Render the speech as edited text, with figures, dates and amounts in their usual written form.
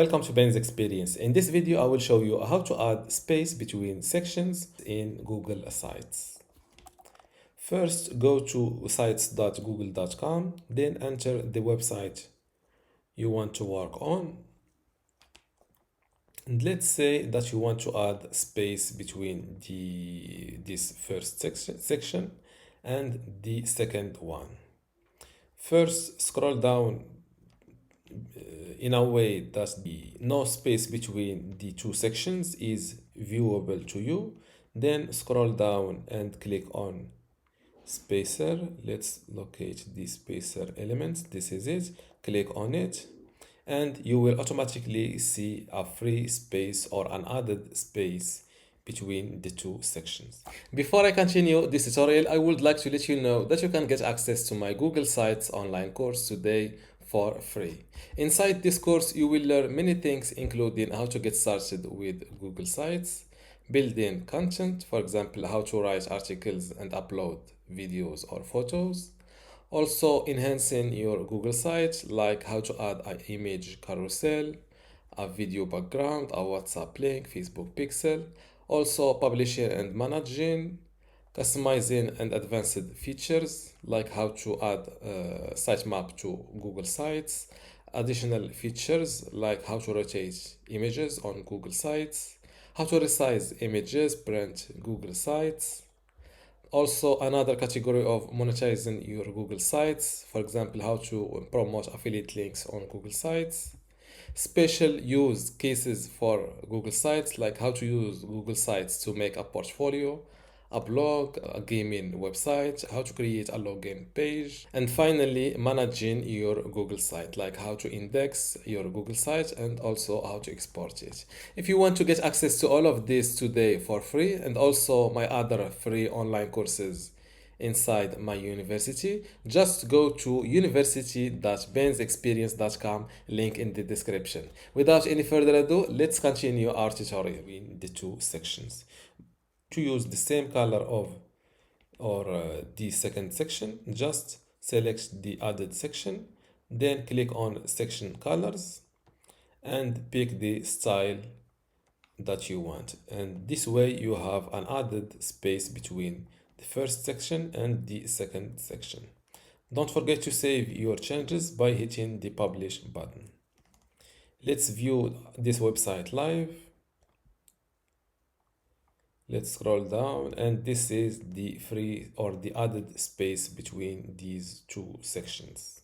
Welcome to Ben's Experience. In this video, I will show you how to add space between sections in Google Sites. First, go to sites.google.com, then enter the website you want to work on. And let's say that you want to add space between this first section and the second one. First, scroll down in a way that the no space between the two sections is viewable to you. Then scroll down and click on spacer. Let's locate the spacer element. This is it. Click on it and you will automatically see a free space or an added space between the two sections. Before I continue this tutorial, I would like to let you know that you can get access to my Google Sites online course today for free. Inside this course, you will learn many things, including how to get started with Google Sites, building content, for example, how to write articles and upload videos or photos, also enhancing your Google site, like how to add an image carousel, a video background, a WhatsApp link, Facebook pixel, also publishing and managing, customizing and advanced features like how to add sitemap to Google Sites, additional features like how to rotate images on Google Sites, how to resize images, print Google Sites. Also, another category of monetizing your Google Sites, for example, how to promote affiliate links on Google Sites. Special use cases for Google Sites, like how to use Google Sites to make a portfolio, a blog, a gaming website, how to create a login page, and finally, managing your Google site, like how to index your Google site and also how to export it. If you want to get access to all of this today for free and also my other free online courses inside my university, just go to university.bensexperience.com, link in the description. Without any further ado, let's continue our tutorial in the two sections. To use the same color of the second section, just select the added section, then click on section colors and pick the style that you want, and this way you have an added space between the first section and the second section. Don't forget to save your changes by hitting the publish button. Let's view this website live. Let's scroll down, and this is the free or the added space between these two sections.